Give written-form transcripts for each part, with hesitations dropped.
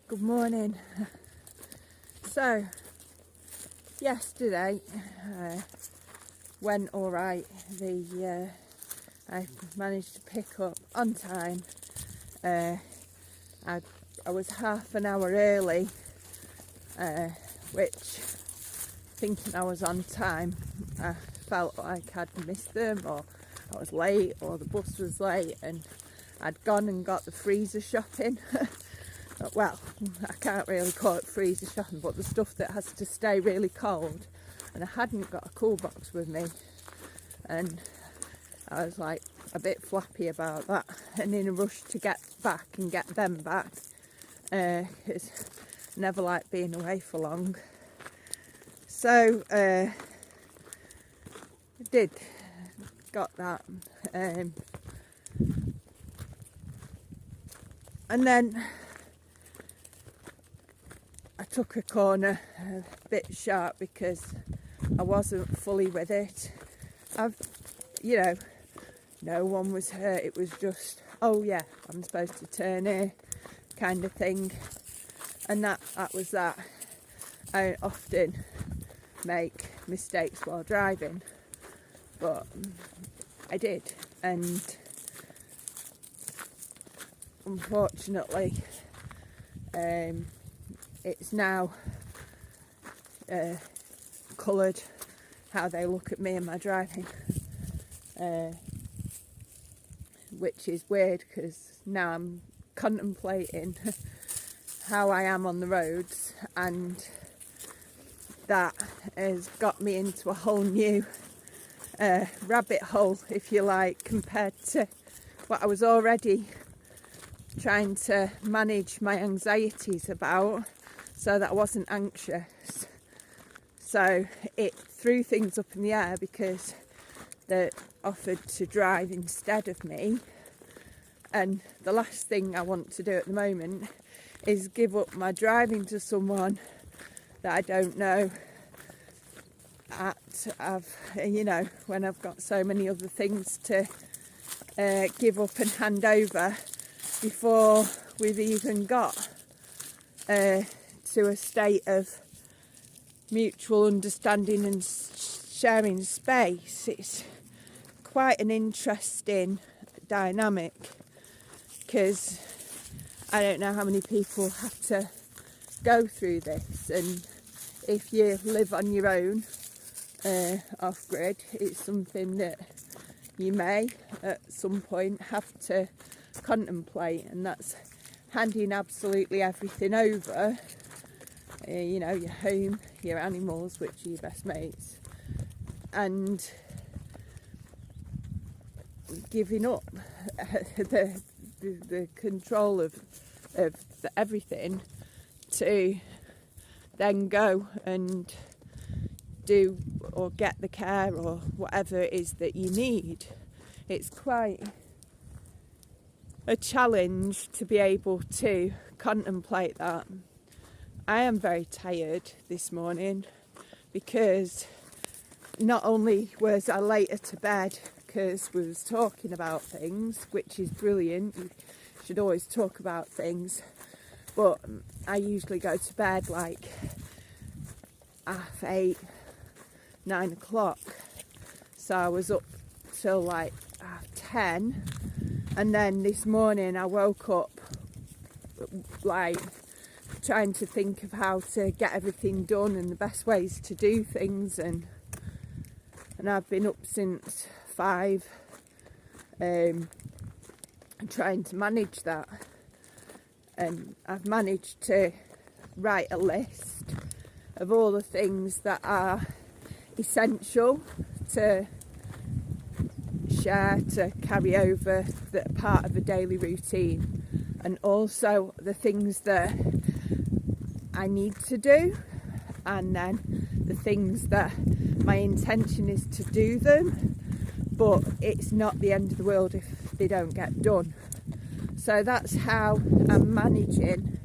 Good morning. So, yesterday went all right. I managed to pick up on time. I was half an hour early, which, thinking I was on time, I felt like I'd missed them, or I was late, or the bus was late, and I'd gone and got the freezer shopping. Well, I can't really call it freezer shopping, but the stuff that has to stay really cold, and I hadn't got a cool box with me, and I was like a bit flappy about that, and in a rush to get back and get them back, because I never like being away for long. So I got that, and then I took a corner a bit sharp because I wasn't fully with it. No one was hurt. It was just, oh yeah, I'm supposed to turn here, kind of thing. And that was that. I often make mistakes while driving, but I did, and unfortunately, it's now coloured how they look at me and my driving, which is weird because now I'm contemplating how I am on the roads, and that has got me into a whole new rabbit hole, if you like, compared to what I was already trying to manage my anxieties about, so that I wasn't anxious. So it threw things up in the air because they offered to drive instead of me, and the last thing I want to do at the moment is give up my driving to someone that I don't know when I've got so many other things to give up and hand over before we've even got to a state of mutual understanding and sharing space. It's quite an interesting dynamic, because I don't know how many people have to go through this, and if you live on your own off-grid, it's something that you may at some point have to contemplate, and that's handing absolutely everything over, your home, your animals, which are your best mates, and giving up the control of everything to then go and do or get the care or whatever it is that you need. It's quite a challenge to be able to contemplate that. I am very tired this morning because not only was I later to bed because we was talking about things, which is brilliant, you should always talk about things, but I usually go to bed like 8:30, 9 o'clock, so I was up till like 10, and then this morning I woke up like trying to think of how to get everything done and the best ways to do things, and I've been up since 5, trying to manage that, and I've managed to write a list of all the things that are essential to share, to carry over, that are part of a daily routine, and also the things that I need to do, and then the things that my intention is to do them, but it's not the end of the world if they don't get done. So that's how I'm managing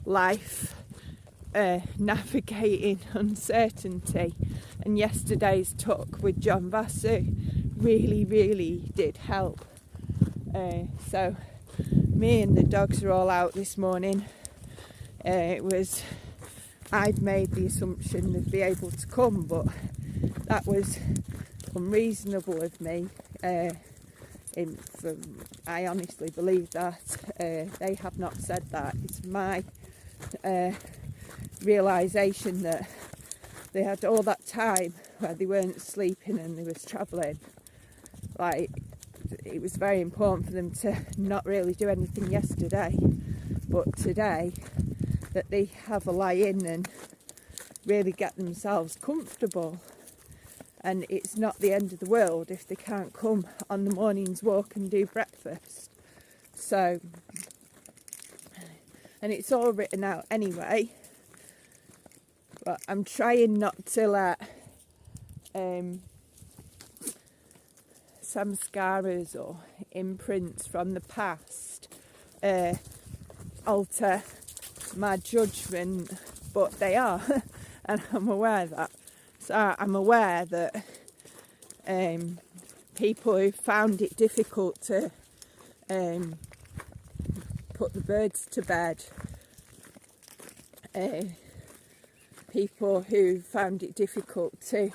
life, navigating uncertainty. And yesterday's talk with John Vasu really did help. So me and the dogs are all out this morning. I'd made the assumption they'd be able to come, but that was unreasonable of me. I honestly believe that. They have not said that. It's my realisation that they had all that time where they weren't sleeping and they was travelling. Like, it was very important for them to not really do anything yesterday, but today that they have a lie in and really get themselves comfortable. And it's not the end of the world if they can't come on the morning's walk and do breakfast. So, and it's all written out anyway. But I'm trying not to let samskaras or imprints from the past alter my judgment, but they are, and I'm aware of that. So I'm aware that people who found it difficult to put the birds to bed, people who found it difficult to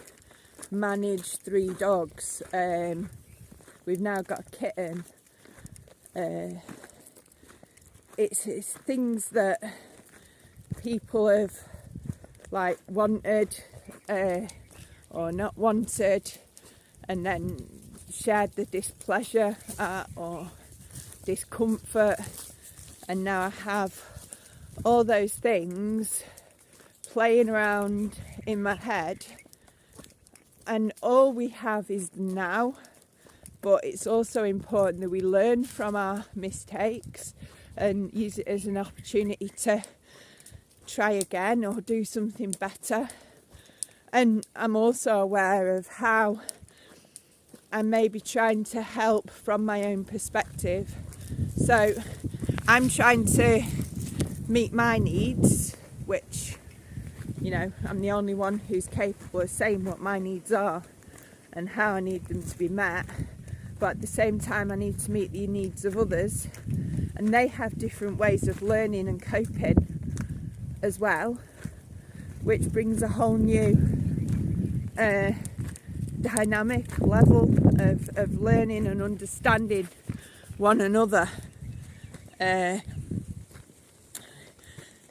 manage 3 dogs, we've now got a kitten. It's things that people have like wanted or not wanted, and then shared the displeasure at or discomfort, and now I have all those things playing around in my head, and all we have is now. But it's also important that we learn from our mistakes and use it as an opportunity to try again or do something better. And I'm also aware of how I may be trying to help from my own perspective. So I'm trying to meet my needs, which, you know, I'm the only one who's capable of saying what my needs are and how I need them to be met. But at the same time, I need to meet the needs of others, and they have different ways of learning and coping as well, which brings a whole new dynamic level of learning and understanding one another,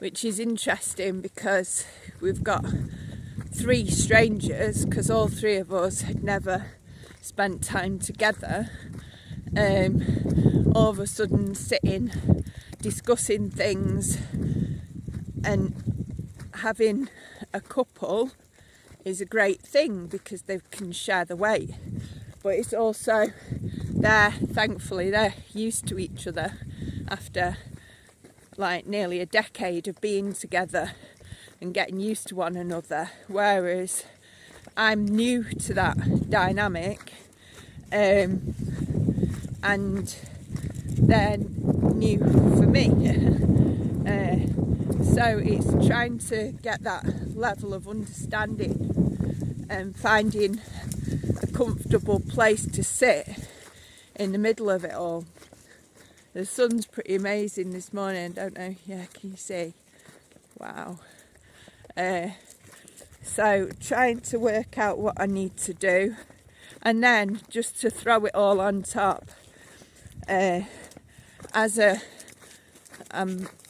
which is interesting because we've got 3 strangers, because all 3 of us had never spent time together, all of a sudden sitting discussing things, and having a couple is a great thing because they can share the weight, but it's also thankfully they're used to each other after like nearly a decade of being together and getting used to one another, whereas I'm new to that dynamic, and they're new for me. So it's trying to get that level of understanding and finding a comfortable place to sit in the middle of it all. The sun's pretty amazing this morning, don't know? Yeah, can you see? Wow. So trying to work out what I need to do, and then just to throw it all on top, I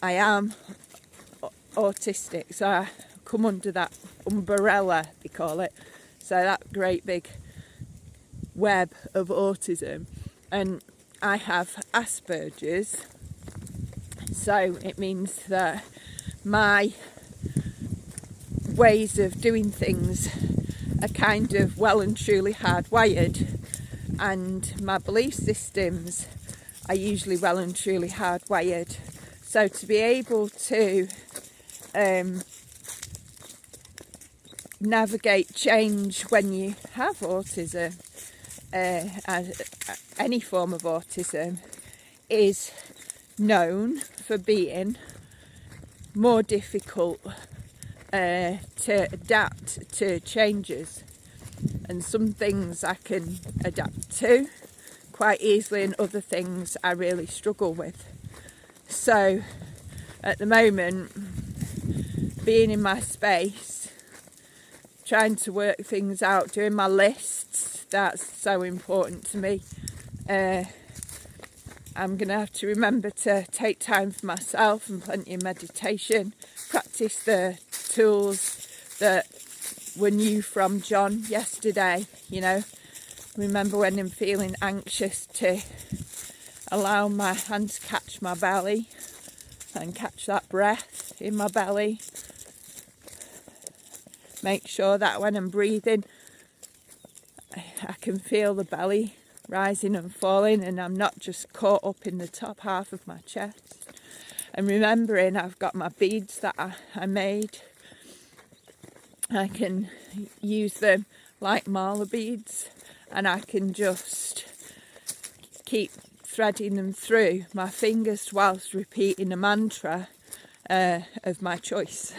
am autistic, so I come under that umbrella, they call it, so that great big web of autism, and I have Asperger's, so it means that my ways of doing things are kind of well and truly hardwired, and my belief systems are usually well and truly hardwired. So to be able to navigate change when you have autism, any form of autism, is known for being more difficult to adapt to changes, and some things I can adapt to quite easily and other things I really struggle with. So at the moment, being in my space, trying to work things out, doing my lists, that's so important to me. I'm going to have to remember to take time for myself and plenty of meditation, practice the tools that were new from John yesterday, you know. Remember when I'm feeling anxious to allow my hand to catch my belly and catch that breath in my belly. Make sure that when I'm breathing, I can feel the belly rising and falling, and I'm not just caught up in the top half of my chest. And remembering I've got my beads that I made. I can use them like mala beads, and I can just keep threading them through my fingers whilst repeating a mantra of my choice.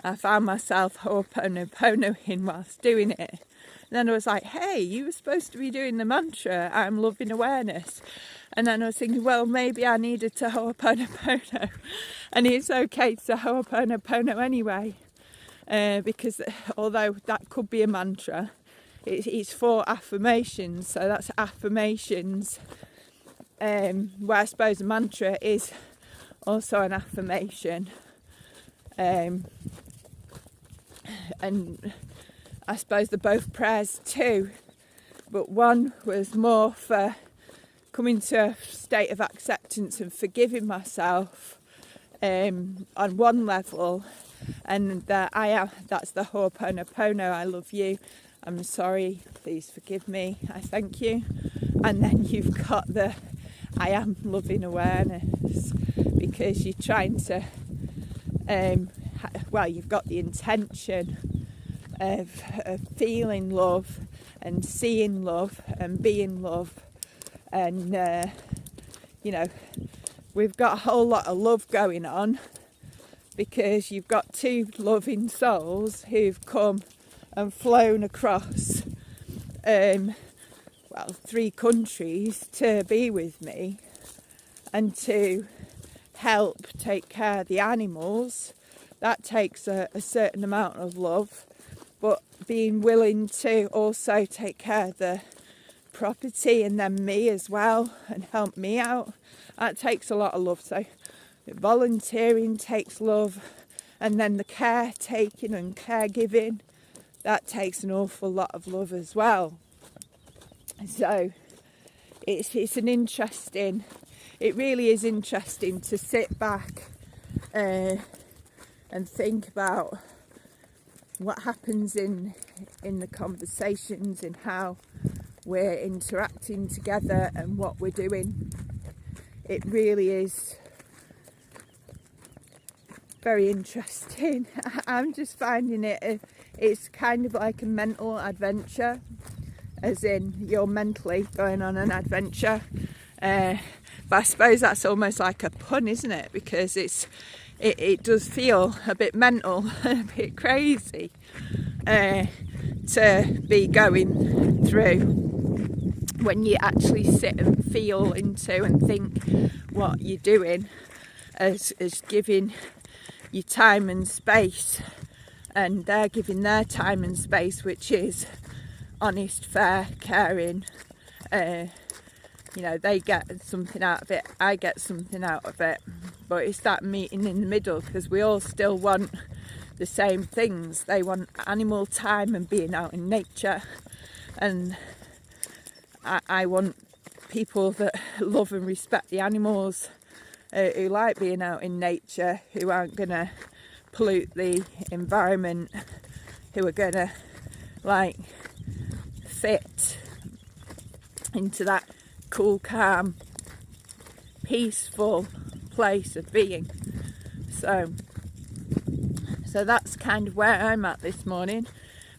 I found myself ho'oponoponoing whilst doing it. And then I was like, hey, you were supposed to be doing the mantra, I'm loving awareness. And then I was thinking, well, maybe I needed to ho'oponopono. And it's okay to ho'oponopono anyway. Because although that could be a mantra, it's for affirmations. So that's affirmations. Where I suppose a mantra is also an affirmation. And I suppose they're both prayers too, but one was more for coming to a state of acceptance and forgiving myself on one level, and that I am, that's the ho'oponopono, I love you, I'm sorry, please forgive me, I thank you. And then you've got the I am loving awareness, because you're trying to you've got the intention of feeling love and seeing love and being love, and we've got a whole lot of love going on, because you've got two loving souls who've come and flown across 3 countries to be with me and to help take care of the animals. That takes a certain amount of love, but being willing to also take care of the property and then me as well and help me out, that takes a lot of love. So volunteering takes love, and then the caretaking and caregiving, that takes an awful lot of love as well. So it's an interesting, it really is interesting to sit back and think about what happens in the conversations and how we're interacting together and what we're doing. It really is very interesting. I'm just finding it's kind of like a mental adventure, as in you're mentally going on an adventure. But I suppose that's almost like a pun, isn't it? Because it does feel a bit mental, a bit crazy to be going through when you actually sit and feel into and think what you're doing, as giving you time and space, and they're giving their time and space, which is honest, fair, caring. They get something out of it, I get something out of it, but it's that meeting in the middle, because we all still want the same things. They want animal time and being out in nature, and I want people that love and respect the animals, who like being out in nature, who aren't going to pollute the environment, who are going to fit into that cool, calm, peaceful place of being. So that's kind of where I'm at this morning,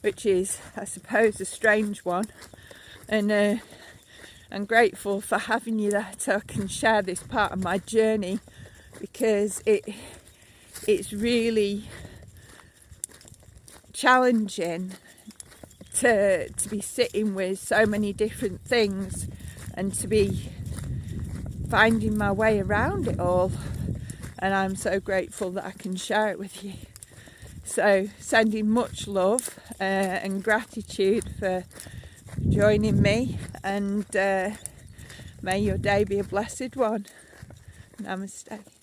which is, I suppose, a strange one. And I'm grateful for having you there so I can share this part of my journey, because it's really challenging to be sitting with so many different things, and to be finding my way around it all, and I'm so grateful that I can share it with you. So sending much love and gratitude for joining me, and may your day be a blessed one. Namaste.